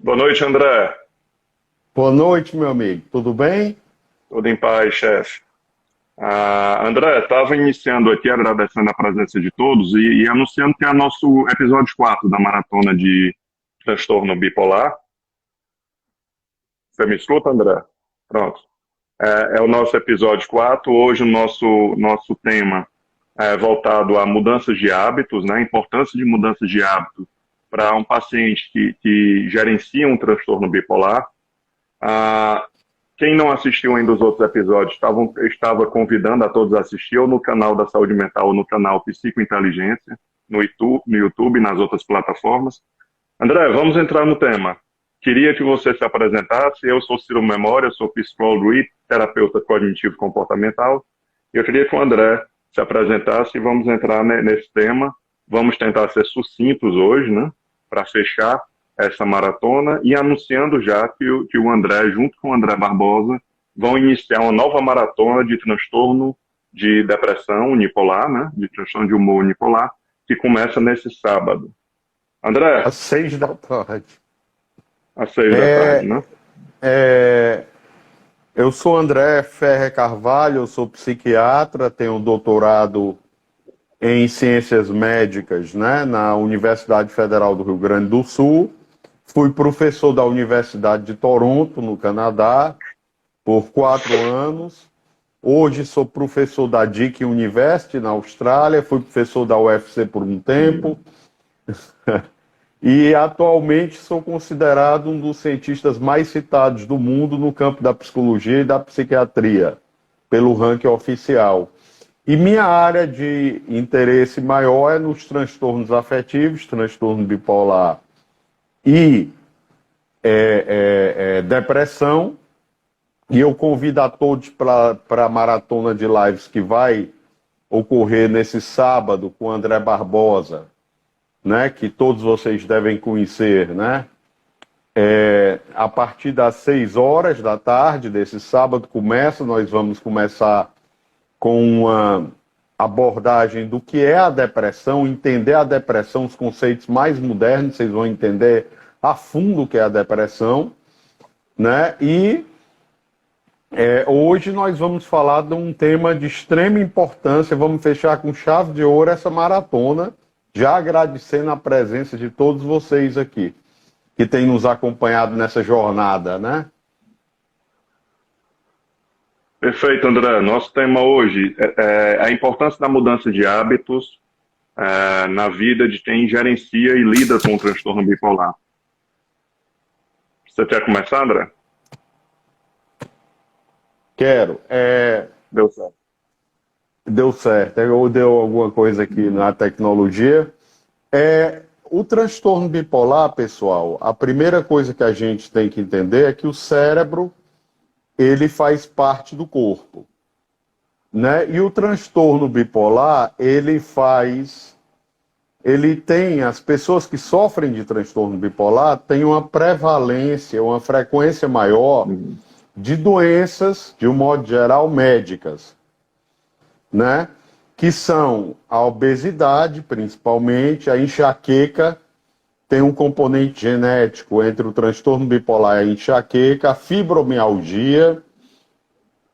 Boa noite, André. Boa noite, meu amigo. Tudo bem? Tudo em paz, chefe. André, estava iniciando aqui, agradecendo a presença de todos e anunciando que é nosso episódio 4 da maratona de transtorno bipolar. Você me escuta, André? Pronto. É o nosso episódio 4. Hoje o nosso tema é voltado a mudanças de hábitos, né? A importância de mudanças de hábitos para um paciente que gerencia um transtorno bipolar. Ah, Quem não assistiu ainda os outros episódios, estava convidando a todos a assistir ou no canal da Saúde Mental ou no canal Psicointeligência, no YouTube e nas outras plataformas. André, vamos entrar no tema. Queria que você se apresentasse. Eu sou Ciro Memória, sou psicólogo e terapeuta cognitivo comportamental. Eu queria que o André se apresentasse e vamos entrar nesse tema. Vamos tentar ser sucintos hoje, né, para fechar essa maratona e anunciando já que o André, junto com o André Barbosa, vão iniciar uma nova maratona de transtorno de depressão unipolar, né, de transtorno de humor unipolar, que começa nesse sábado. André, Às 6 da tarde. às 6 da tarde, É, né? é, eu sou André Ferrer Carvalho, eu sou psiquiatra, tenho um doutorado em ciências médicas, né, na Universidade Federal do Rio Grande do Sul. Fui professor da Universidade de Toronto, no Canadá, por 4 anos. Hoje sou professor da Deakin University, na Austrália. Fui professor da UFC por um tempo. E atualmente sou considerado um dos cientistas mais citados do mundo no campo da psicologia e da psiquiatria, pelo ranking oficial. E minha área de interesse maior é nos transtornos afetivos, transtorno bipolar e depressão. E eu convido a todos para a maratona de lives que vai ocorrer nesse sábado com o André Barbosa, né, que todos vocês devem conhecer, né? A partir das 6 horas da tarde desse sábado nós vamos começar com uma abordagem do que é a depressão, entender a depressão, os conceitos mais modernos, vocês vão entender a fundo o que é a depressão, né? E hoje nós vamos falar de um tema de extrema importância, vamos fechar com chave de ouro essa maratona, já agradecendo a presença de todos vocês aqui, que têm nos acompanhado nessa jornada, né? Perfeito, André. Nosso tema hoje é a importância da mudança de hábitos na vida de quem gerencia e lida com o transtorno bipolar. Você quer começar, André? Quero. Deu certo. Deu certo, ou deu alguma coisa aqui na tecnologia. O transtorno bipolar, pessoal, a primeira coisa que a gente tem que entender é que o cérebro, ele faz parte do corpo, né? E o transtorno bipolar, as pessoas que sofrem de transtorno bipolar têm uma prevalência, uma frequência maior Uhum. de doenças, de um modo geral, médicas, né? Que são a obesidade, principalmente, a enxaqueca, tem um componente genético entre o transtorno bipolar e a enxaqueca, a fibromialgia,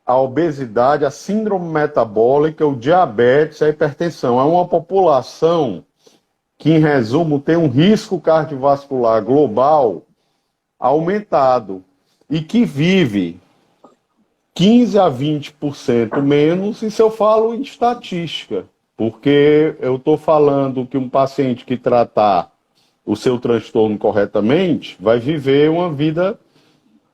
a obesidade, a síndrome metabólica, o diabetes, a hipertensão. É uma população que, em resumo, tem um risco cardiovascular global aumentado e que vive 15 a 20% menos, isso eu falo em estatística, porque eu estou falando que um paciente que tratar o seu transtorno corretamente vai viver uma vida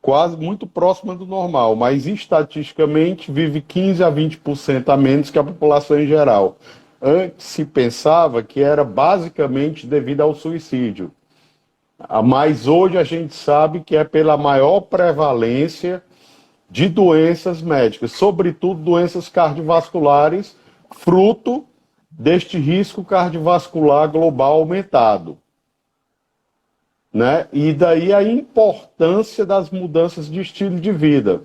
quase muito próxima do normal, mas estatisticamente vive 15 a 20% a menos que a população em geral. Antes se pensava que era basicamente devido ao suicídio, mas hoje a gente sabe que é pela maior prevalência de doenças médicas, sobretudo doenças cardiovasculares, fruto deste risco cardiovascular global aumentado, né? E daí a importância das mudanças de estilo de vida,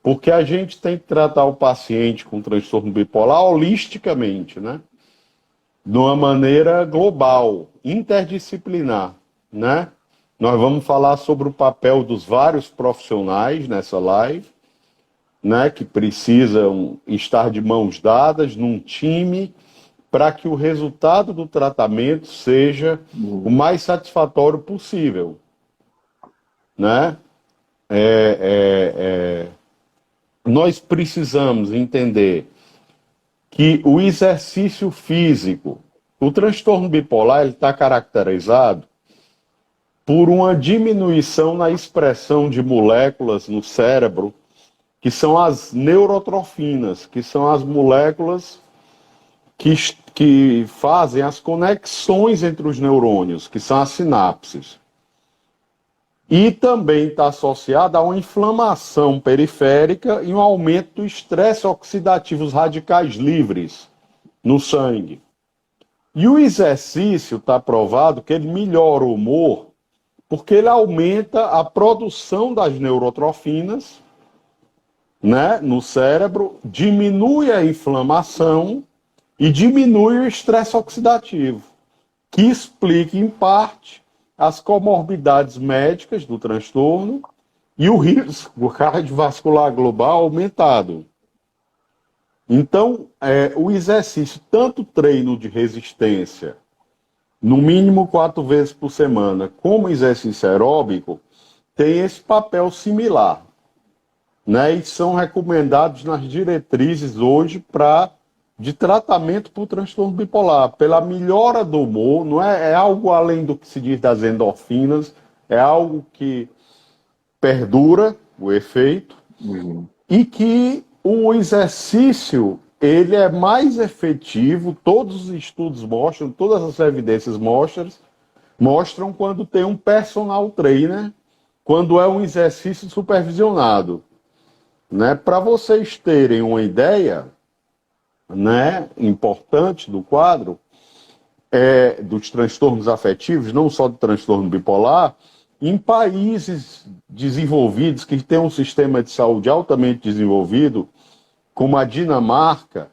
porque a gente tem que tratar o paciente com transtorno bipolar holisticamente, né? De uma maneira global, interdisciplinar, né? Nós vamos falar sobre o papel dos vários profissionais nessa live, né, que precisam estar de mãos dadas num time para que o resultado do tratamento seja o mais satisfatório possível, né? Nós precisamos entender que o exercício físico, o transtorno bipolar, ele está caracterizado por uma diminuição na expressão de moléculas no cérebro, que são as neurotrofinas, que são as moléculas que fazem as conexões entre os neurônios, que são as sinapses. E também está associada a uma inflamação periférica e um aumento do estresse oxidativo, os radicais livres no sangue. E o exercício está provado que ele melhora o humor porque ele aumenta a produção das neurotrofinas, né, no cérebro, diminui a inflamação e diminui o estresse oxidativo, que explica, em parte, as comorbidades médicas do transtorno e o risco cardiovascular global aumentado. Então, o exercício, tanto treino de resistência, no mínimo 4 vezes por semana, como exercício aeróbico, tem esse papel similar, né? E são recomendados nas diretrizes hoje de tratamento para o transtorno bipolar, pela melhora do humor, não é algo além do que se diz das endorfinas, é algo que perdura o efeito e que o exercício ele é mais efetivo, todos os estudos mostram, todas as evidências mostram quando tem um personal trainer, quando é um exercício supervisionado, né? Para vocês terem uma ideia, né, importante do quadro, dos transtornos afetivos, não só do transtorno bipolar, em países desenvolvidos, que têm um sistema de saúde altamente desenvolvido, como a Dinamarca,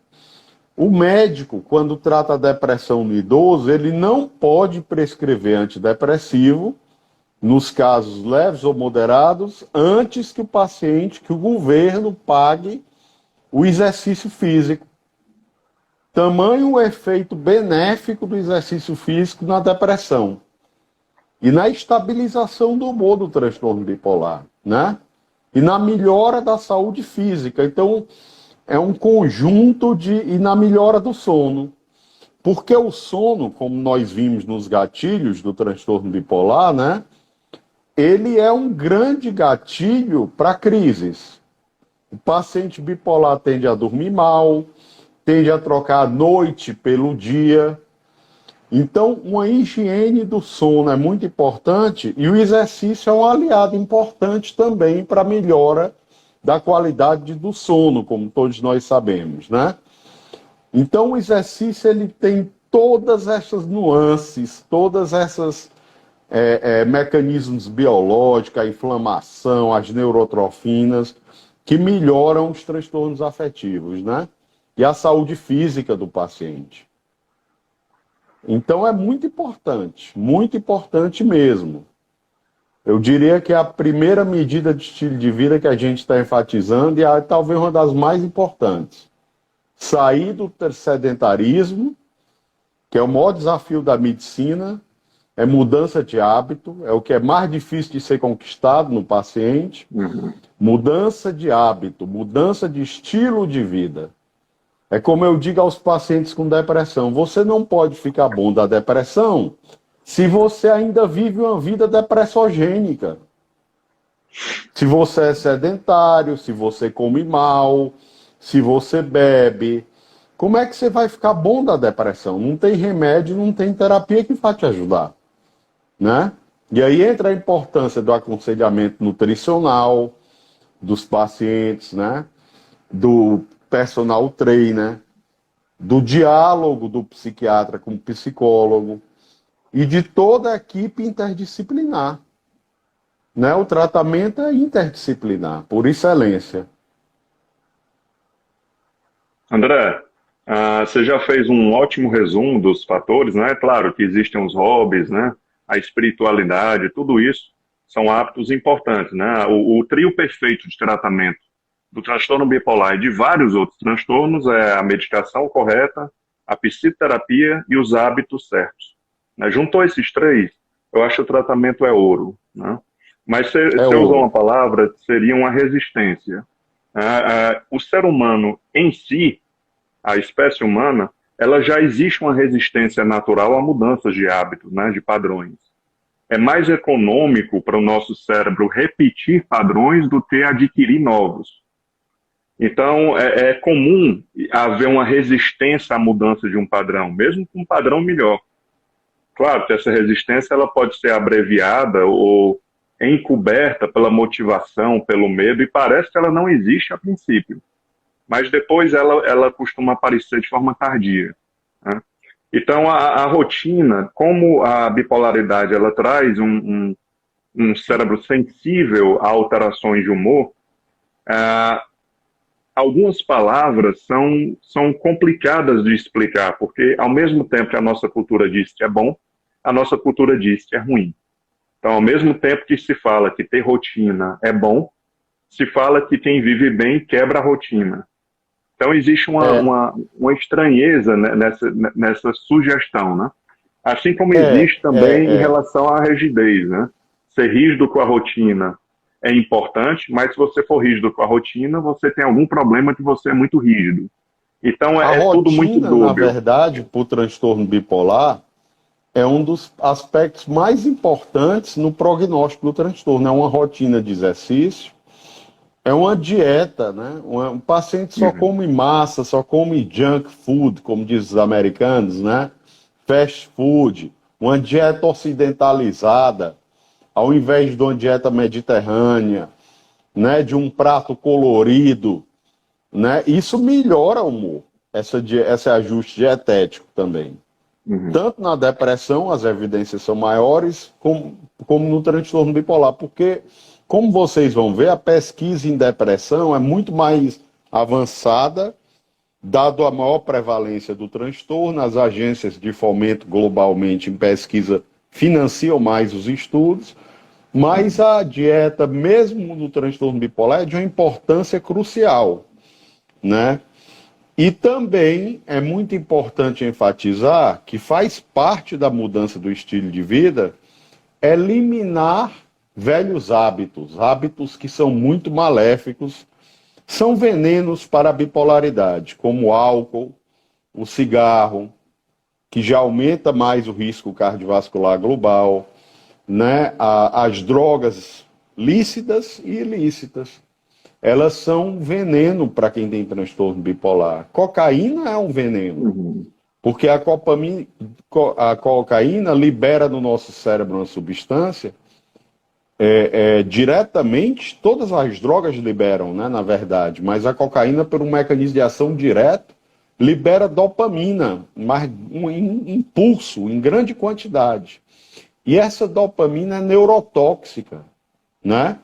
o médico, quando trata a depressão no idoso, ele não pode prescrever antidepressivo, nos casos leves ou moderados, antes que o governo pague o exercício físico. Tamanho o efeito benéfico do exercício físico na depressão e na estabilização do humor do transtorno bipolar, né? E na melhora da saúde física. Então, é um conjunto e na melhora do sono. Porque o sono, como nós vimos nos gatilhos do transtorno bipolar, né? Ele é um grande gatilho para crises. O paciente bipolar tende a dormir mal, tende a trocar a noite pelo dia. Então, uma higiene do sono é muito importante e o exercício é um aliado importante também para a melhora da qualidade do sono, como todos nós sabemos, né? Então, o exercício ele tem todas essas nuances, todas essas mecanismos biológicos, a inflamação, as neurotrofinas, que melhoram os transtornos afetivos, né? E a saúde física do paciente. Então, é muito importante mesmo. Eu diria que é a primeira medida de estilo de vida que a gente está enfatizando e talvez uma das mais importantes. Sair do sedentarismo, que é o maior desafio da medicina, é mudança de hábito, é o que é mais difícil de ser conquistado no paciente. Mudança de hábito, mudança de estilo de vida. É como eu digo aos pacientes com depressão, você não pode ficar bom da depressão se você ainda vive uma vida depressogênica. Se você é sedentário, se você come mal, se você bebe, como é que você vai ficar bom da depressão? Não tem remédio, não tem terapia que vai te ajudar, né? E aí entra a importância do aconselhamento nutricional dos pacientes, né? Do personal trainer, do diálogo do psiquiatra com o psicólogo e de toda a equipe interdisciplinar, né? O tratamento é interdisciplinar, por excelência. André, você já fez um ótimo resumo dos fatores, né? Claro que existem os hobbies, né? a espiritualidade, tudo isso são hábitos importantes, né? O trio perfeito de tratamento do transtorno bipolar e de vários outros transtornos é a medicação correta, a psicoterapia e os hábitos certos. Né? Juntou esses três, eu acho que o tratamento é ouro. Né? Mas se eu usar uma palavra, seria uma resistência. O ser humano em si, a espécie humana, ela já existe uma resistência natural a mudanças de hábitos, né, de padrões. É mais econômico para o nosso cérebro repetir padrões do que adquirir novos. Então, é comum haver uma resistência à mudança de um padrão, mesmo com um padrão melhor. Claro que essa resistência ela pode ser abreviada ou encoberta pela motivação, pelo medo, e parece que ela não existe a princípio. Mas depois ela costuma aparecer de forma tardia. Né? Então, a rotina, como a bipolaridade ela traz um cérebro sensível a alterações de humor, algumas palavras são complicadas de explicar, porque ao mesmo tempo que a nossa cultura diz que é bom, a nossa cultura diz que é ruim. Então, ao mesmo tempo que se fala que ter rotina é bom, se fala que quem vive bem quebra a rotina. Então, existe uma estranheza nessa sugestão, né? Assim como existe também em relação à rigidez, né? Ser rígido com a rotina é importante, mas se você for rígido com a rotina, você tem algum problema que você é muito rígido. Então, tudo muito dúbio. Na verdade, para o transtorno bipolar, é um dos aspectos mais importantes no prognóstico do transtorno. É uma rotina de exercício, é uma dieta, né? Um paciente só come massa, só come junk food, como dizem os americanos, né? Fast food, uma dieta ocidentalizada, ao invés de uma dieta mediterrânea, né? De um prato colorido, né? Isso melhora o humor, esse ajuste dietético também. Tanto na depressão, as evidências são maiores, como no transtorno bipolar, porque, como vocês vão ver, a pesquisa em depressão é muito mais avançada, dado a maior prevalência do transtorno. As agências de fomento globalmente em pesquisa financiam mais os estudos, mas a dieta, mesmo no transtorno bipolar, é de uma importância crucial, né? E também é muito importante enfatizar que faz parte da mudança do estilo de vida eliminar velhos hábitos que são muito maléficos, são venenos para a bipolaridade, como o álcool, o cigarro, que já aumenta mais o risco cardiovascular global, né? As drogas lícitas e ilícitas. Elas são veneno para quem tem transtorno bipolar. Cocaína é um veneno, porque a cocaína libera no nosso cérebro uma substância, diretamente, todas as drogas liberam, né, na verdade, mas a cocaína, por um mecanismo de ação direto, libera dopamina, mas um impulso em grande quantidade. E essa dopamina é neurotóxica, né?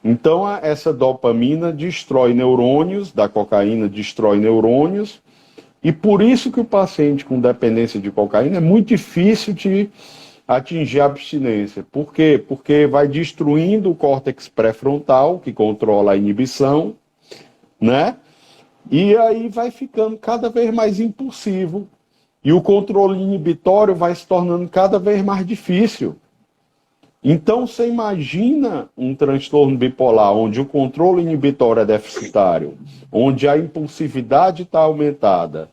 Então, essa dopamina destrói neurônios, da cocaína destrói neurônios, e por isso que o paciente com dependência de cocaína é muito difícil de atingir a abstinência. Por quê? Porque vai destruindo o córtex pré-frontal, que controla a inibição, né? E aí vai ficando cada vez mais impulsivo, e o controle inibitório vai se tornando cada vez mais difícil. Então, você imagina um transtorno bipolar onde o controle inibitório é deficitário, onde a impulsividade está aumentada.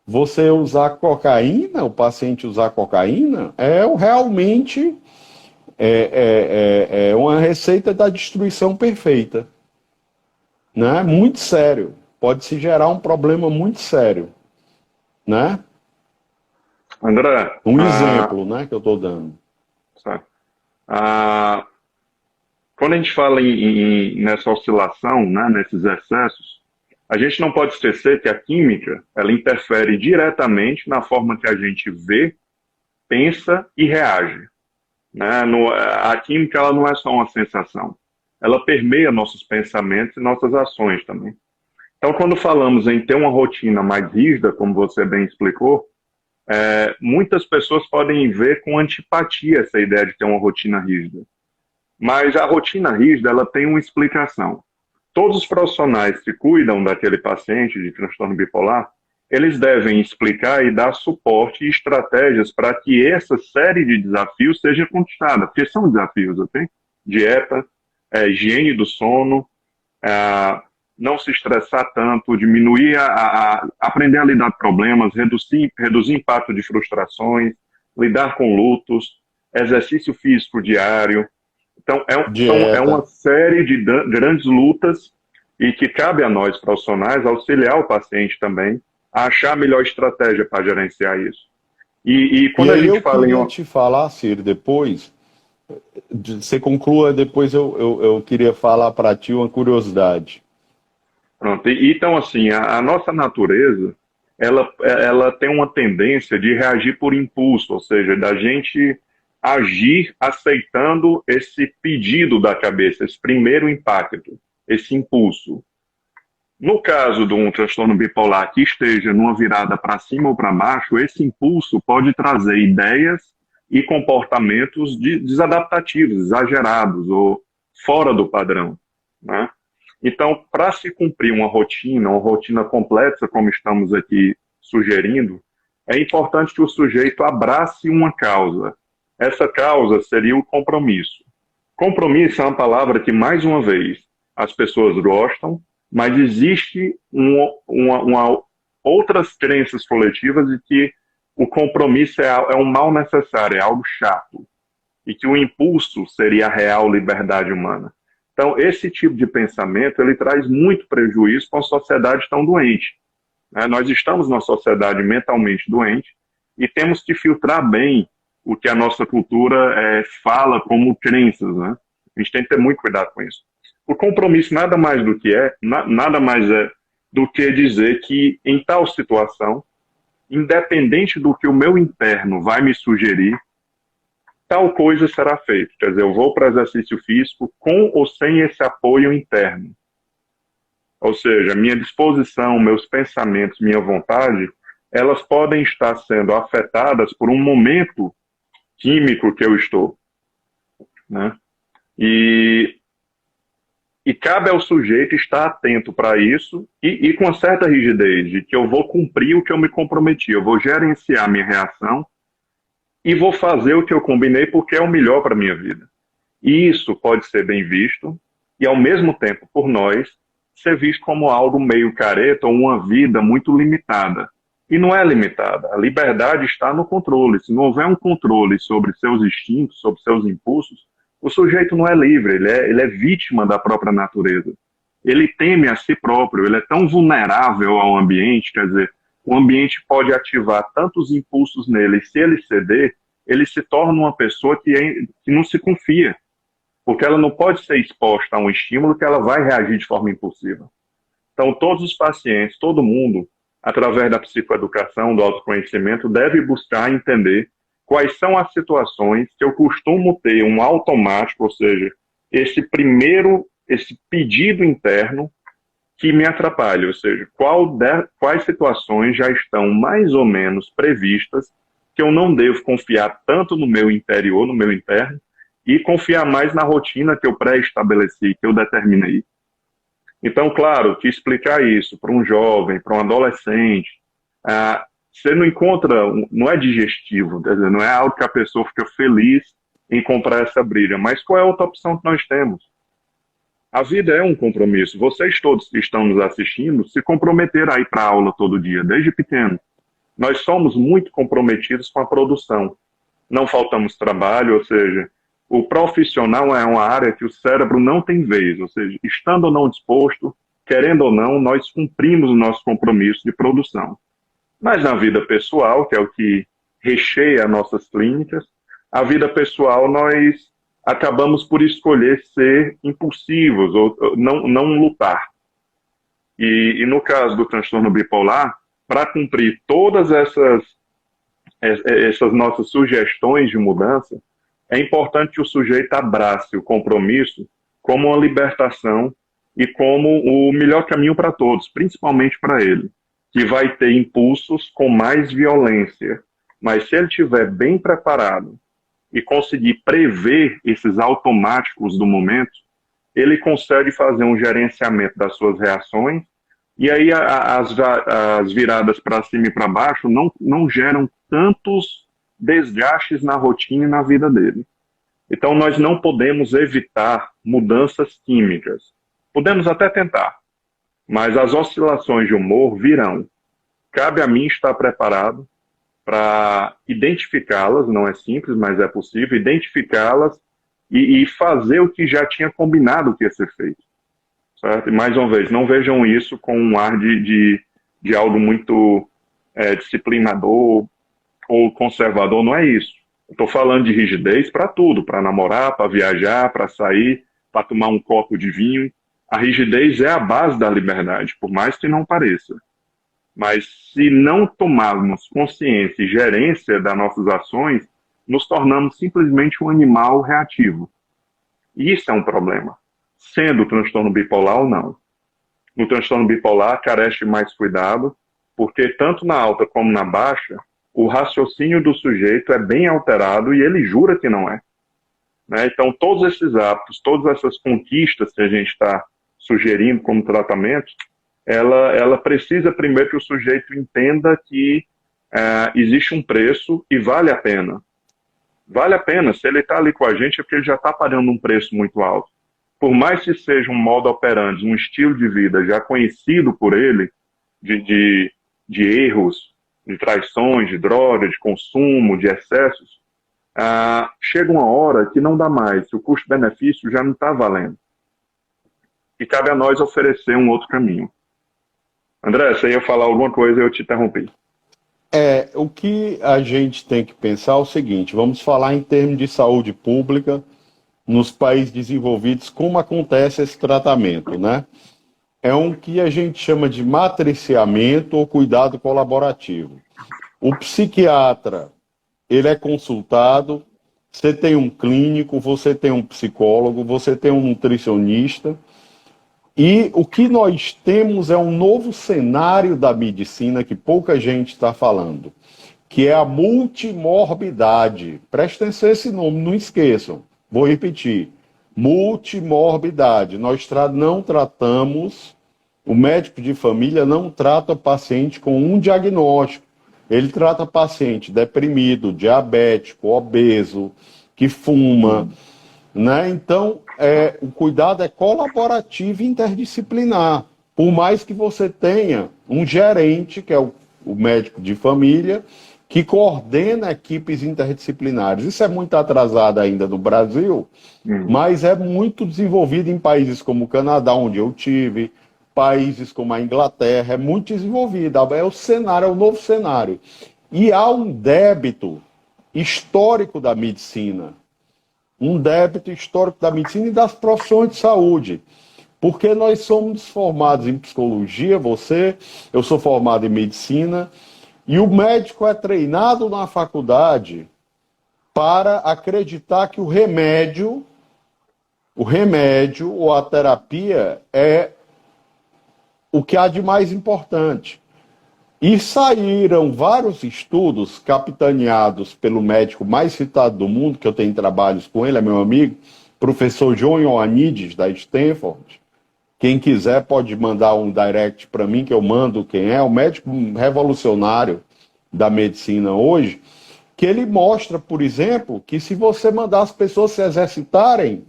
Você usar cocaína, o paciente usar cocaína, realmente uma receita da destruição perfeita. Né? Muito sério. Pode se gerar um problema muito sério. Né? André, um exemplo, né, que eu estou dando. Certo. Quando a gente fala nessa oscilação, né, nesses excessos, a gente não pode esquecer que a química ela interfere diretamente na forma que a gente vê, pensa e reage. Né? A química ela não é só uma sensação, ela permeia nossos pensamentos e nossas ações também. Então, quando falamos em ter uma rotina mais rígida, como você bem explicou, muitas pessoas podem ver com antipatia essa ideia de ter uma rotina rígida. Mas a rotina rígida, ela tem uma explicação. Todos os profissionais que cuidam daquele paciente de transtorno bipolar, eles devem explicar e dar suporte e estratégias para que essa série de desafios seja conquistada, porque são desafios, ok? Dieta, higiene do sono, não se estressar tanto, diminuir, aprender a lidar com problemas, reduzir impacto de frustrações, lidar com lutos, exercício físico diário. Então, é uma série de grandes lutas e que cabe a nós, profissionais, auxiliar o paciente também a achar a melhor estratégia para gerenciar isso. E quando a gente fala eu queria te falar, Ciro, depois, você conclua, depois eu queria falar para ti uma curiosidade. Pronto. Então, assim, a nossa natureza, ela tem uma tendência de reagir por impulso, ou seja, da gente agir aceitando esse pedido da cabeça, esse primeiro impacto, esse impulso. No caso de um transtorno bipolar que esteja numa virada para cima ou para baixo, esse impulso pode trazer ideias e comportamentos desadaptativos, exagerados ou fora do padrão, né? Então, para se cumprir uma rotina complexa, como estamos aqui sugerindo, é importante que o sujeito abrace uma causa. Essa causa seria o compromisso. Compromisso é uma palavra que, mais uma vez, as pessoas gostam, mas existe outras crenças coletivas de que o compromisso é um mal necessário, é algo chato, e que o impulso seria a real liberdade humana. Então, esse tipo de pensamento, ele traz muito prejuízo para uma sociedade tão doente. Nós estamos numa sociedade mentalmente doente e temos que filtrar bem o que a nossa cultura fala como crenças, né? A gente tem que ter muito cuidado com isso. O compromisso nada mais é do que dizer que em tal situação, independente do que o meu interno vai me sugerir, tal coisa será feita. Quer dizer, eu vou para exercício físico com ou sem esse apoio interno. Ou seja, minha disposição, meus pensamentos, minha vontade, elas podem estar sendo afetadas por um momento químico que eu estou, né? E cabe ao sujeito estar atento para isso e com uma certa rigidez, de que eu vou cumprir o que eu me comprometi, eu vou gerenciar minha reação e vou fazer o que eu combinei porque é o melhor para a minha vida. E isso pode ser bem visto e, ao mesmo tempo, por nós, ser visto como algo meio careta ou uma vida muito limitada. E não é limitada. A liberdade está no controle. Se não houver um controle sobre seus instintos, sobre seus impulsos, o sujeito não é livre, ele é vítima da própria natureza. Ele teme a si próprio, ele é tão vulnerável ao ambiente, quer dizer, o ambiente pode ativar tantos impulsos nele, e se ele ceder, ele se torna uma pessoa que não se confia, porque ela não pode ser exposta a um estímulo que ela vai reagir de forma impulsiva. Então, todos os pacientes, todo mundo, através da psicoeducação, do autoconhecimento, deve buscar entender quais são as situações que eu costumo ter um automático, ou seja, esse pedido interno que me atrapalha, ou seja, quais situações já estão mais ou menos previstas que eu não devo confiar tanto no meu interior, no meu interno, e confiar mais na rotina que eu pré-estabeleci, que eu determinei. Então, claro, que explicar isso para um jovem, para um adolescente, você não encontra, não é digestivo, quer dizer, não é algo que a pessoa fica feliz em comprar essa briga, mas qual é a outra opção que nós temos? A vida é um compromisso. Vocês todos que estão nos assistindo se comprometeram a ir para a aula todo dia, desde pequeno. Nós somos muito comprometidos com a produção. Não faltamos trabalho, ou seja, o profissional é uma área que o cérebro não tem vez, ou seja, estando ou não disposto, querendo ou não, nós cumprimos o nosso compromisso de produção. Mas na vida pessoal, que é o que recheia nossas clínicas, a vida pessoal nós acabamos por escolher ser impulsivos ou não lutar. E no caso do transtorno bipolar, para cumprir todas essas nossas sugestões de mudança, é importante que o sujeito abrace o compromisso como uma libertação e como o melhor caminho para todos, principalmente para ele, que vai ter impulsos com mais violência. Mas se ele estiver bem preparado e conseguir prever esses automáticos do momento, ele consegue fazer um gerenciamento das suas reações, e aí as viradas para cima e para baixo não geram tantos desgastes na rotina e na vida dele. Então, nós não podemos evitar mudanças químicas. Podemos até tentar, mas as oscilações de humor virão. Cabe a mim estar preparado para identificá-las, não é simples, mas é possível, identificá-las e fazer o que já tinha combinado que ia ser feito. Certo? E, mais uma vez, não vejam isso com um ar de algo muito disciplinador ou conservador, não é isso. Estou falando de rigidez para tudo, para namorar, para viajar, para sair, para tomar um copo de vinho. A rigidez é a base da liberdade, por mais que não pareça. Mas se não tomarmos consciência e gerência das nossas ações, nos tornamos simplesmente um animal reativo. E isso é um problema, sendo o transtorno bipolar ou não. No transtorno bipolar, carece de mais cuidado, porque tanto na alta como na baixa, o raciocínio do sujeito é bem alterado e ele jura que não é. Né? Então, todos esses hábitos, todas essas conquistas que a gente está sugerindo como tratamento, ela precisa primeiro que o sujeito entenda que existe um preço e vale a pena. Vale a pena. Se ele está ali com a gente é porque ele já está pagando um preço muito alto. Por mais que seja um modo operandi, um estilo de vida já conhecido por ele, de erros, de traições, de drogas, de consumo, de excessos, chega uma hora que não dá mais, o custo-benefício já não está valendo. E cabe a nós oferecer um outro caminho. André, você ia falar alguma coisa e eu te interrompi. O que a gente tem que pensar é o seguinte, vamos falar em termos de saúde pública nos países desenvolvidos, como acontece esse tratamento, né? É um que a gente chama de matriciamento ou cuidado colaborativo. O psiquiatra, ele é consultado, você tem um clínico, você tem um psicólogo, você tem um nutricionista, e o que nós temos é um novo cenário da medicina que pouca gente está falando, que é a multimorbidade. Prestem atenção esse nome, não esqueçam. Vou repetir. Multimorbidade. Nós não tratamos, o médico de família não trata o paciente com um diagnóstico. Ele trata paciente deprimido, diabético, obeso, que fuma, né? Então, o cuidado é colaborativo e interdisciplinar. Por mais que você tenha um gerente, que é o médico de família, que coordena equipes interdisciplinares. Isso é muito atrasado ainda no Brasil, mas é muito desenvolvido em países como o Canadá, onde eu tive, países como a Inglaterra, é muito desenvolvido. É o cenário, é o novo cenário. E há um débito histórico da medicina. Um débito histórico da medicina e das profissões de saúde. Porque nós somos formados em psicologia, eu sou formado em medicina, e o médico é treinado na faculdade para acreditar que o remédio ou a terapia é o que há de mais importante. E saíram vários estudos capitaneados pelo médico mais citado do mundo, que eu tenho trabalhos com ele, é meu amigo, professor John Ioannidis, da Stanford. Quem quiser pode mandar um direct para mim, que eu mando quem é, o médico revolucionário da medicina hoje, que ele mostra, por exemplo, que se você mandar as pessoas se exercitarem,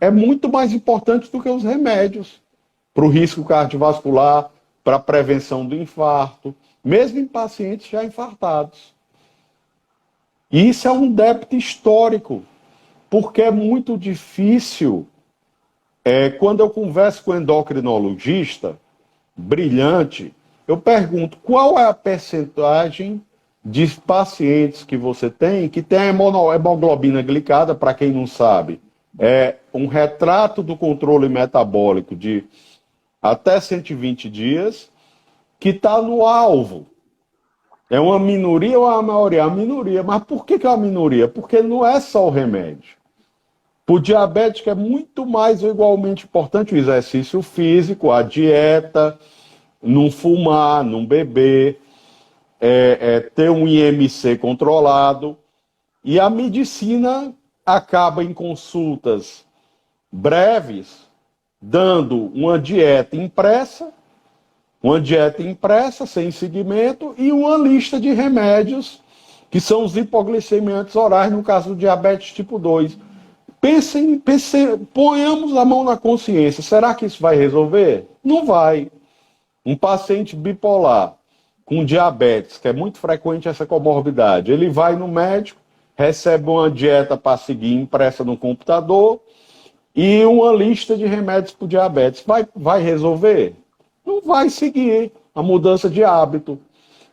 é muito mais importante do que os remédios para o risco cardiovascular, para a prevenção do infarto, mesmo em pacientes já infartados. E isso é um débito histórico, porque é muito difícil. Quando eu converso com um endocrinologista brilhante, eu pergunto qual é a percentagem de pacientes que você tem que tem a hemoglobina glicada, para quem não sabe. É um retrato do controle metabólico de até 120 dias, que está no alvo. É uma minoria ou uma maioria? É uma minoria. Mas por que é uma minoria? Porque não é só o remédio. Para o diabético é muito mais ou igualmente importante o exercício físico, a dieta, não fumar, não beber. ter um IMC controlado, e a medicina acaba em consultas breves, dando uma dieta impressa sem seguimento e uma lista de remédios, que são os hipoglicemiantes orais, no caso do diabetes tipo 2. Ponhamos a mão na consciência. Será que isso vai resolver? Não vai. Um paciente bipolar com diabetes, que é muito frequente essa comorbidade, ele vai no médico, recebe uma dieta para seguir impressa no computador e uma lista de remédios para o diabetes. Vai resolver? Não vai seguir a mudança de hábito.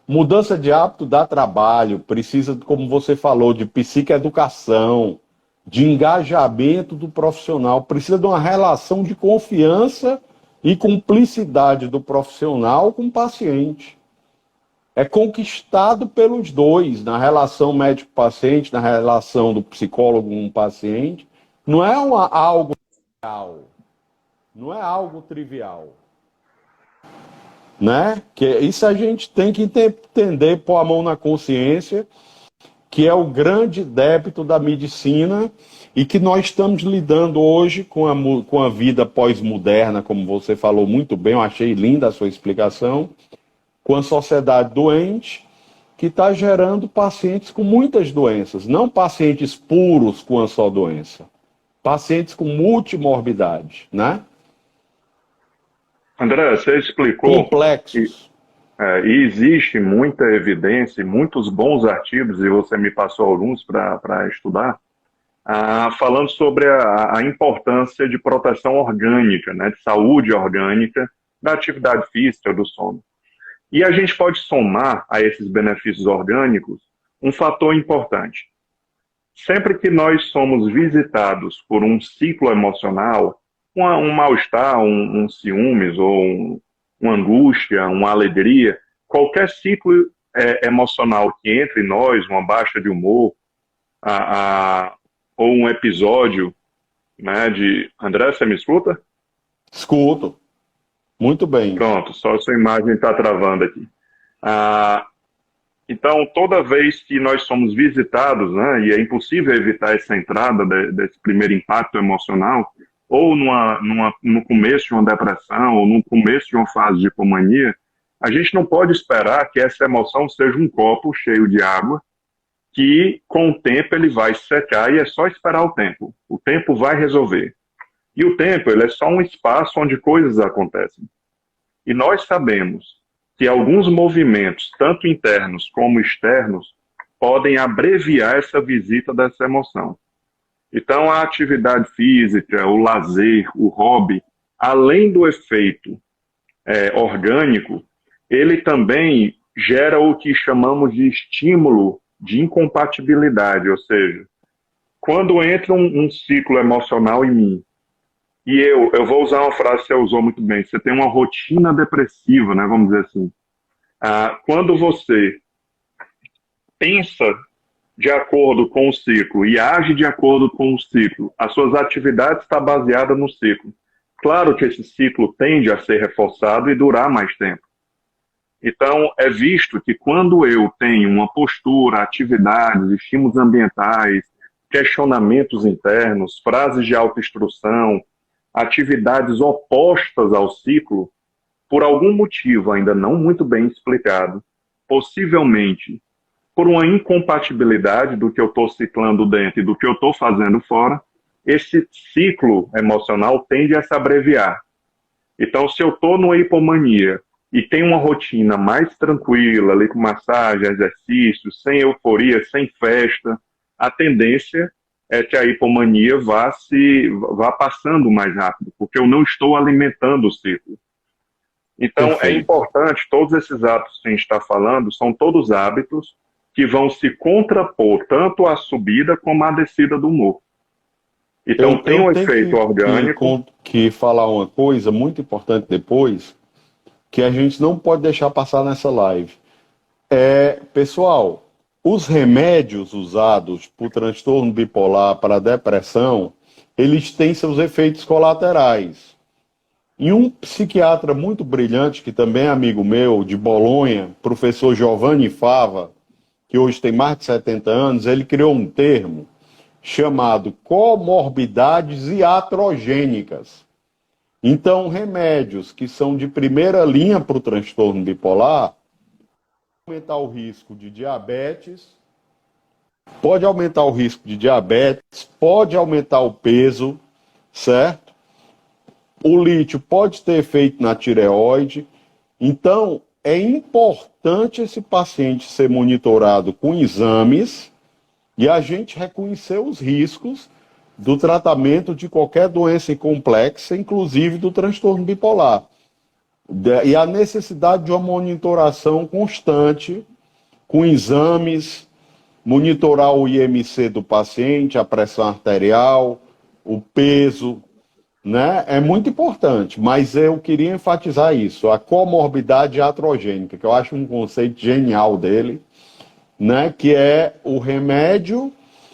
Mudança de hábito dá trabalho, precisa, como você falou, de psicoeducação, de engajamento do profissional, precisa de uma relação de confiança e cumplicidade do profissional com o paciente. É conquistado pelos dois, na relação médico-paciente, na relação do psicólogo com o paciente. Não é algo trivial. Não é algo trivial. Né? Que isso a gente tem que entender, pôr a mão na consciência, que é o grande débito da medicina e que nós estamos lidando hoje com a vida pós-moderna, como você falou muito bem, eu achei linda a sua explicação, com a sociedade doente, que está gerando pacientes com muitas doenças, não pacientes puros com uma só doença, pacientes com multimorbidade, né? André, você explicou complexos. E existe muita evidência, muitos bons artigos, e você me passou alguns para estudar, falando sobre a importância de proteção orgânica, né, de saúde orgânica, da atividade física, do sono. E a gente pode somar a esses benefícios orgânicos um fator importante. Sempre que nós somos visitados por um ciclo emocional, um mal-estar, um ciúmes, ou uma angústia, uma alegria, qualquer ciclo emocional que entre em nós, uma baixa de humor, ou um episódio, né, de... André, você me escuta? Escuto. Muito bem. Pronto, só a sua imagem está travando aqui. Então, toda vez que nós somos visitados, né, e é impossível evitar essa entrada desse primeiro impacto emocional, ou no começo de uma depressão, ou no começo de uma fase de hipomania, a gente não pode esperar que essa emoção seja um copo cheio de água, que com o tempo ele vai secar e é só esperar o tempo. O tempo vai resolver. E o tempo, ele é só um espaço onde coisas acontecem. E nós sabemos que alguns movimentos, tanto internos como externos, podem abreviar essa visita dessa emoção. Então, a atividade física, o lazer, o hobby, além do efeito orgânico, ele também gera o que chamamos de estímulo de incompatibilidade, ou seja, quando entra um ciclo emocional em mim, e eu vou usar uma frase que você usou muito bem, você tem uma rotina depressiva, né, vamos dizer assim. Quando você pensa de acordo com o ciclo e age de acordo com o ciclo, as suas atividades estão baseadas no ciclo. Claro que esse ciclo tende a ser reforçado e durar mais tempo. Então, é visto que quando eu tenho uma postura, atividades, estímulos ambientais, questionamentos internos, frases de autoinstrução, atividades opostas ao ciclo, por algum motivo ainda não muito bem explicado, possivelmente por uma incompatibilidade do que eu estou ciclando dentro e do que eu estou fazendo fora, esse ciclo emocional tende a se abreviar. Então, se eu estou numa hipomania e tenho uma rotina mais tranquila, ali com massagem, exercícios, sem euforia, sem festa, a tendência é que a hipomania vá passando mais rápido, porque eu não estou alimentando o ciclo. Então, é importante, todos esses hábitos que a gente está falando, são todos hábitos que vão se contrapor tanto à subida como à descida do humor. Então, tem um efeito orgânico. Que falar uma coisa muito importante depois, que a gente não pode deixar passar nessa live. Pessoal, os remédios usados por transtorno bipolar, para depressão, eles têm seus efeitos colaterais. E um psiquiatra muito brilhante, que também é amigo meu, de Bolonha, professor Giovanni Fava, que hoje tem mais de 70 anos, ele criou um termo chamado comorbidades iatrogênicas. Então, remédios que são de primeira linha para o transtorno bipolar, aumentar o risco de diabetes, pode aumentar o risco de diabetes, pode aumentar o peso, certo? O lítio pode ter efeito na tireoide. Então, é importante esse paciente ser monitorado com exames e a gente reconhecer os riscos do tratamento de qualquer doença complexa, inclusive do transtorno bipolar. E a necessidade de uma monitoração constante, com exames, monitorar o IMC do paciente, a pressão arterial, o peso, né? É muito importante, mas eu queria enfatizar isso, a comorbidade iatrogênica, que eu acho um conceito genial dele, né? Que é o remédio.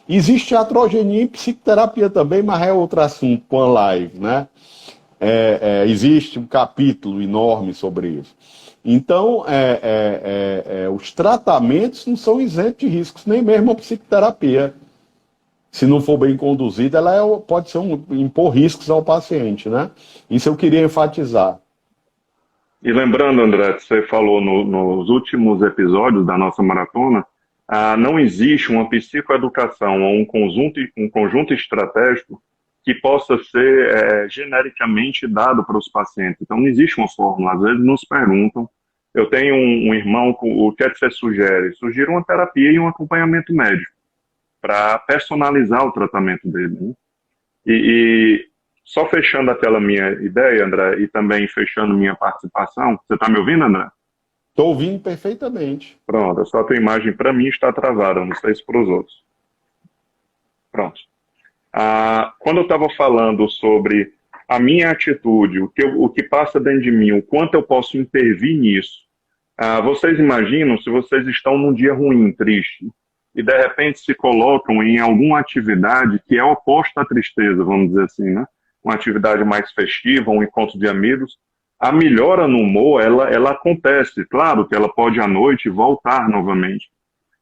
Existe iatrogenia em psicoterapia também, mas é outro assunto com a live, né? Existe um capítulo enorme sobre isso. Então, os tratamentos não são isentos de riscos, nem mesmo a psicoterapia. Se não for bem conduzida, ela pode ser impor riscos ao paciente, né? Isso eu queria enfatizar. E lembrando, André, que você falou nos últimos episódios da nossa maratona, não existe uma psicoeducação ou um conjunto estratégico que possa ser genericamente dado para os pacientes. Então, não existe uma fórmula. Às vezes nos perguntam, eu tenho um irmão, o que é que você sugere? Sugiro uma terapia e um acompanhamento médico para personalizar o tratamento dele. Né? E só fechando aquela minha ideia, André, e também fechando minha participação, você está me ouvindo, André? Estou ouvindo perfeitamente. Pronto, só a tua imagem para mim está travada, não sei se para os outros. Pronto. Quando eu estava falando sobre a minha atitude, o que passa dentro de mim, o quanto eu posso intervir nisso, vocês imaginam se vocês estão num dia ruim, triste, e de repente se colocam em alguma atividade que é oposta à tristeza, vamos dizer assim, né? Uma atividade mais festiva, um encontro de amigos, a melhora no humor, ela acontece. Claro que ela pode à noite voltar novamente.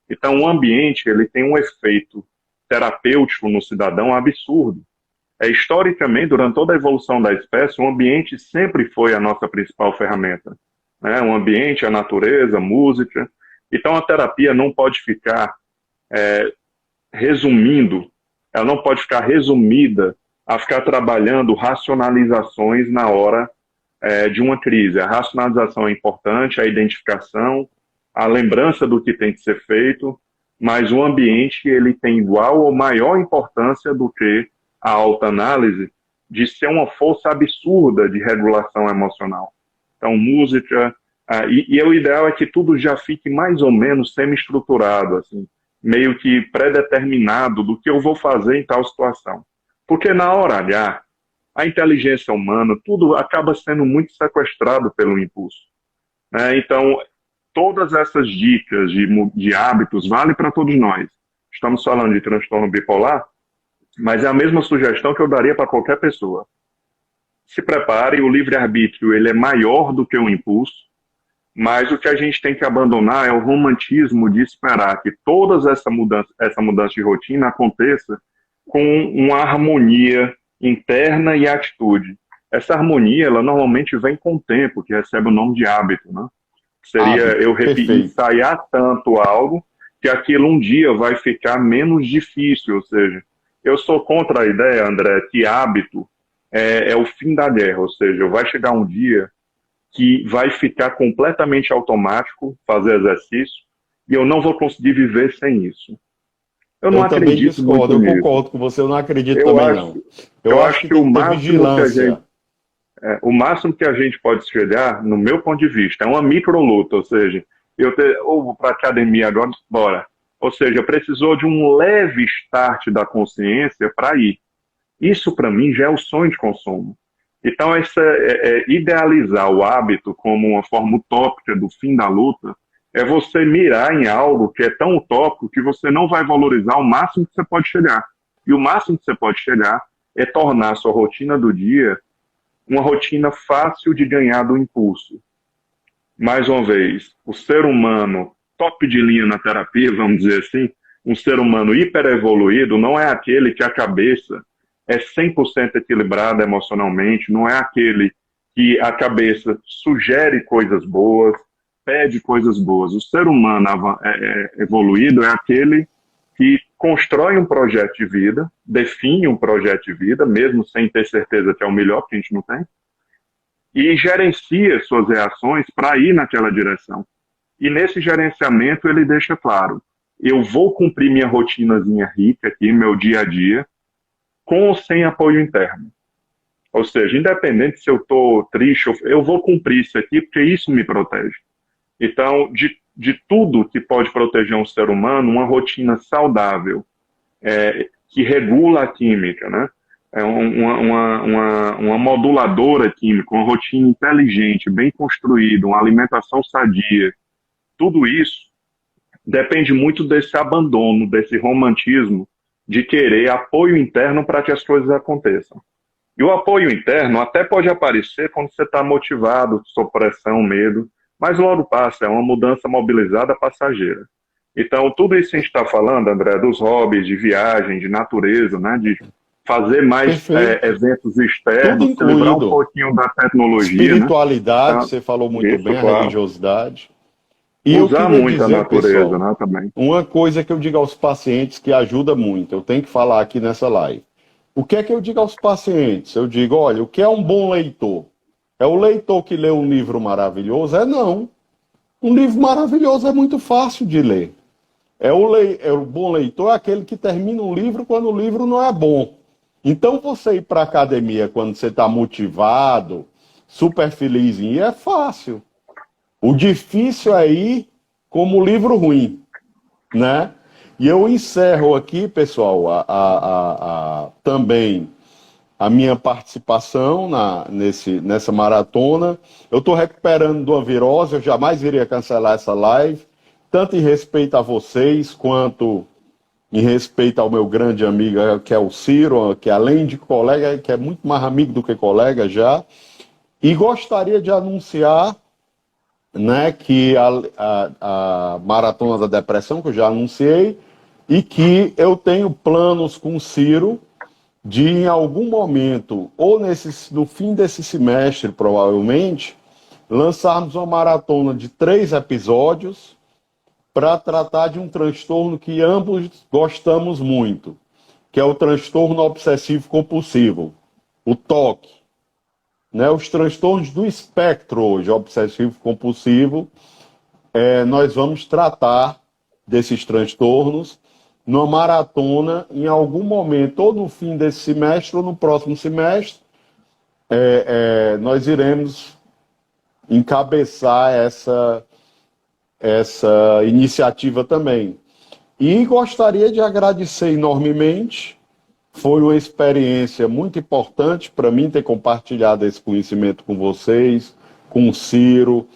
Então o ambiente, ele tem um efeito terapêutico no cidadão absurdo. Historicamente, durante toda a evolução da espécie, o ambiente sempre foi a nossa principal ferramenta. Né? O ambiente, a natureza, a música. Então a terapia não pode ficar resumindo, ela não pode ficar resumida a ficar trabalhando racionalizações na hora de uma crise. A racionalização é importante, a identificação, a lembrança do que tem que ser feito, mas o ambiente ele tem igual ou maior importância do que a autoanálise de ser uma força absurda de regulação emocional. Então, música, e o ideal é que tudo já fique mais ou menos semi-estruturado, assim, meio que pré-determinado do que eu vou fazer em tal situação. Porque na hora H, a inteligência humana, tudo acaba sendo muito sequestrado pelo impulso. Né? Então, todas essas dicas de hábitos valem para todos nós. Estamos falando de transtorno bipolar, mas é a mesma sugestão que eu daria para qualquer pessoa. Se prepare, o livre-arbítrio ele é maior do que o impulso, mas o que a gente tem que abandonar é o romantismo de esperar que toda essa mudança de rotina aconteça com uma harmonia interna e atitude. Essa harmonia, ela normalmente vem com o tempo, que recebe o nome de hábito, né? Seria eu ensaiar tanto algo que aquilo um dia vai ficar menos difícil, ou seja, eu sou contra a ideia, André, que hábito é o fim da guerra, ou seja, vai chegar um dia que vai ficar completamente automático fazer exercício e eu não vou conseguir viver sem isso. Eu não acredito discordo, eu concordo com você, eu não acredito também não. Eu acho que o máximo que a gente pode chegar, no meu ponto de vista, é uma microluta, ou seja, eu vou para a academia agora, bora. Ou seja, precisou de um leve start da consciência para ir. Isso, para mim, já é o sonho de consumo. Então, idealizar o hábito como uma forma utópica do fim da luta é você mirar em algo que é tão utópico que você não vai valorizar o máximo que você pode chegar. E o máximo que você pode chegar é tornar a sua rotina do dia uma rotina fácil de ganhar do impulso. Mais uma vez, o ser humano top de linha na terapia, vamos dizer assim, um ser humano hiperevoluído não é aquele que a cabeça é 100% equilibrada emocionalmente, não é aquele que a cabeça sugere coisas boas, pede coisas boas. O ser humano evoluído é aquele que constrói um projeto de vida, define um projeto de vida, mesmo sem ter certeza que é o melhor, que a gente não tem, e gerencia suas reações para ir naquela direção. E nesse gerenciamento ele deixa claro, eu vou cumprir minha rotinazinha rica aqui, meu dia a dia, com ou sem apoio interno. Ou seja, independente se eu estou triste, eu vou cumprir isso aqui porque isso me protege. Então, de tudo que pode proteger um ser humano, uma rotina saudável, que regula a química, né? Uma moduladora química, uma rotina inteligente, bem construída, uma alimentação sadia, tudo isso depende muito desse abandono, desse romantismo de querer apoio interno para que as coisas aconteçam. E o apoio interno até pode aparecer quando você está motivado, sob pressão, medo, mas logo passa, é uma mudança mobilizada passageira. Então, tudo isso que a gente está falando, André, dos hobbies, de viagem, de natureza, né, de fazer mais eventos Tudo externos, se livrar um incluído. pouquinho da tecnologia, né? Espiritualidade, Então, você falou muito isso, bem, a claro. religiosidade. E eu Usar queria muito a dizer, natureza, pessoal, né, também. uma coisa que eu digo aos pacientes que ajuda muito, eu tenho que falar aqui nessa live. O que é que eu digo aos pacientes? Eu digo, olha, o que é um bom leitor? É o leitor que lê um livro maravilhoso? Não. Um livro maravilhoso é muito fácil de ler. O bom leitor é aquele que termina um livro quando o livro não é bom. Então, você ir para a academia quando você está motivado, super feliz em ir, é fácil. O difícil é ir como livro ruim, né? E eu encerro aqui, pessoal, também a minha participação nessa maratona. Eu estou recuperando de uma virose, eu jamais iria cancelar essa live, tanto em respeito a vocês, quanto em respeito ao meu grande amigo, que é o Ciro, que além de colega, que é muito mais amigo do que colega já. E gostaria de anunciar, né, que a Maratona da Depressão, que eu já anunciei, e que eu tenho planos com o Ciro de, em algum momento, ou no fim desse semestre, provavelmente, lançarmos uma maratona de 3 episódios para tratar de um transtorno que ambos gostamos muito, que é o transtorno obsessivo compulsivo, o TOC. Né? Os transtornos do espectro hoje, obsessivo compulsivo, nós vamos tratar desses transtornos numa maratona, em algum momento, ou no fim desse semestre, ou no próximo semestre, nós iremos encabeçar essa iniciativa também. E gostaria de agradecer enormemente, foi uma experiência muito importante para mim ter compartilhado esse conhecimento com vocês, com o Ciro,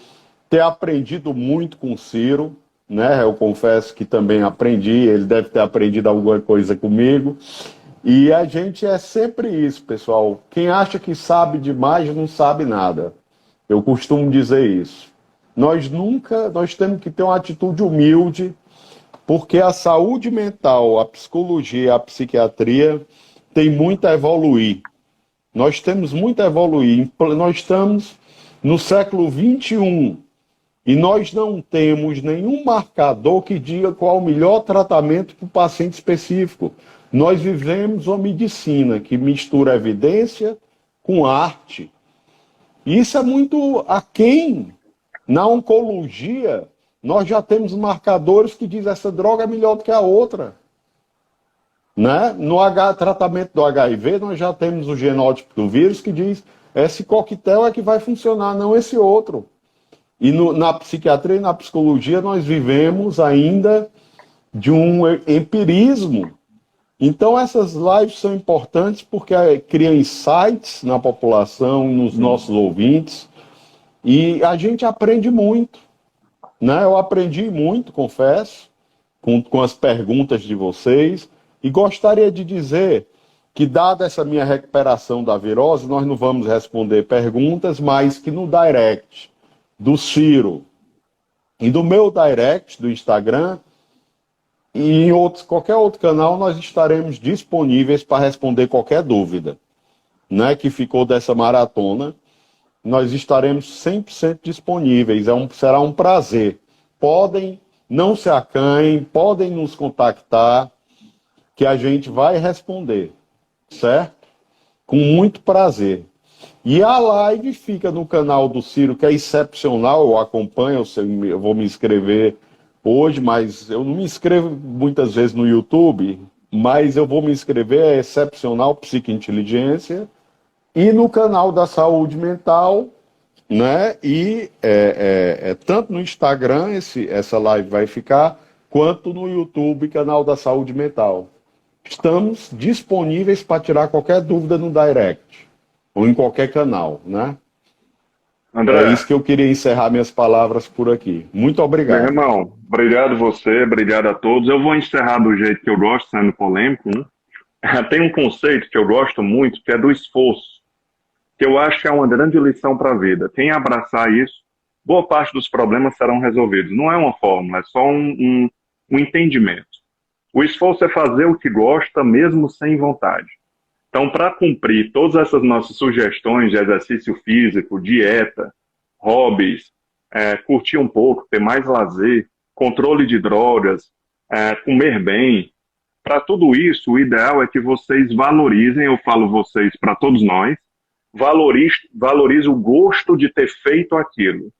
ter aprendido muito com o Ciro, né? Eu confesso que também aprendi, ele deve ter aprendido alguma coisa comigo. E a gente é sempre isso, pessoal. Quem acha que sabe demais não sabe nada. Eu costumo dizer isso. Nós temos que ter uma atitude humilde, porque a saúde mental, a psicologia, a psiquiatria tem muito a evoluir. Nós temos muito a evoluir. Nós estamos no século XXI. E nós não temos nenhum marcador que diga qual o melhor tratamento para o paciente específico. Nós vivemos uma medicina que mistura evidência com arte. E isso é muito aquém. Na oncologia, nós já temos marcadores que dizem essa droga é melhor do que a outra. Né? No tratamento do HIV, nós já temos o genótipo do vírus que diz esse coquetel é que vai funcionar, não esse outro. E na psiquiatria e na psicologia nós vivemos ainda de um empirismo. Então essas lives são importantes porque criam insights na população, nos nossos ouvintes, e a gente aprende muito. Né? Eu aprendi muito, confesso, com as perguntas de vocês, e gostaria de dizer que, dada essa minha recuperação da virose, nós não vamos responder perguntas, mas que no direct do Ciro e do meu direct do Instagram e em qualquer outro canal, nós estaremos disponíveis para responder qualquer dúvida, né, que ficou dessa maratona. Nós estaremos 100% disponíveis, será um prazer. Podem, não se acanhem, podem nos contactar, que a gente vai responder, certo? Com muito prazer. E a live fica no canal do Ciro, que é excepcional, eu acompanho, eu vou me inscrever hoje, mas eu não me inscrevo muitas vezes no YouTube, mas eu vou me inscrever, é excepcional, Psicointeligência, e no canal da Saúde Mental, né? E tanto no Instagram essa live vai ficar, quanto no YouTube, canal da Saúde Mental. Estamos disponíveis para tirar qualquer dúvida no direct, ou em qualquer canal, né? André, É isso que eu queria encerrar minhas palavras por aqui. Muito meu obrigado. irmão, obrigado você, obrigado a todos. Eu vou encerrar do jeito que eu gosto, sendo polêmico, né? Tem um conceito que eu gosto muito, que é do esforço, que eu acho que é uma grande lição para a vida. Quem abraçar isso, boa parte dos problemas serão resolvidos. Não é uma fórmula, é só um entendimento. O esforço é fazer o que gosta, mesmo sem vontade. Então, para cumprir todas essas nossas sugestões de exercício físico, dieta, hobbies, curtir um pouco, ter mais lazer, controle de drogas, comer bem, para tudo isso, o ideal é que vocês valorizem, eu falo vocês para todos nós, valorize o gosto de ter feito aquilo.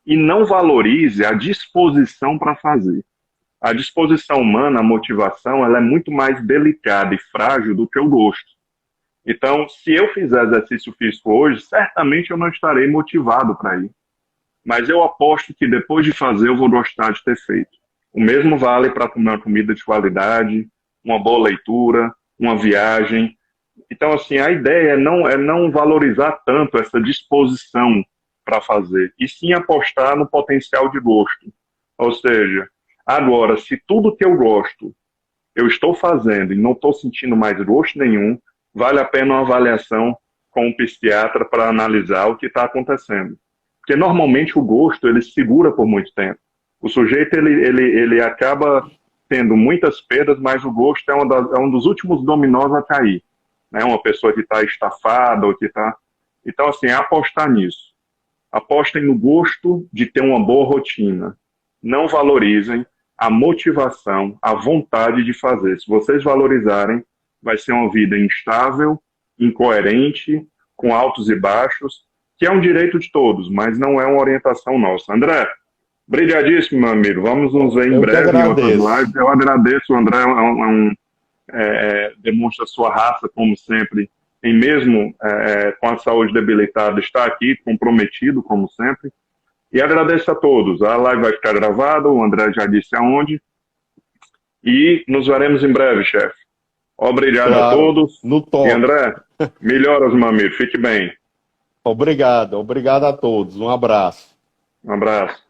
E não valorize a disposição para fazer. A disposição humana, a motivação, ela é muito mais delicada e frágil do que o gosto. Então, se eu fizer exercício físico hoje, certamente eu não estarei motivado para ir. Mas eu aposto que depois de fazer, eu vou gostar de ter feito. O mesmo vale para comer uma comida de qualidade, uma boa leitura, uma viagem. Então, assim, a ideia é não valorizar tanto essa disposição para fazer, e sim apostar no potencial de gosto. Ou seja, agora, se tudo que eu gosto eu estou fazendo e não estou sentindo mais gosto nenhum, vale a pena uma avaliação com um psiquiatra para analisar o que está acontecendo. Porque normalmente o gosto ele segura por muito tempo. O sujeito ele acaba tendo muitas perdas, mas o gosto é um dos últimos dominós a cair. Né? Uma pessoa que está estafada ou que está... Então, assim, é apostar nisso. Apostem no gosto de ter uma boa rotina. Não valorizem a motivação, a vontade de fazer. Se vocês valorizarem, vai ser uma vida instável, incoerente, com altos e baixos, que é um direito de todos, mas não é uma orientação nossa. André, brigadíssimo, meu amigo. Vamos nos ver em breve em outras lives. Eu agradeço, o André demonstra sua raça, como sempre, em mesmo com a saúde debilitada, está aqui comprometido, como sempre. E agradeço a todos. A live vai ficar gravada, o André já disse aonde. E nos veremos em breve, chefe. Obrigado a todos. No top. E André, melhoras, meu amigo. Fique bem. Obrigado a todos. Um abraço. Um abraço.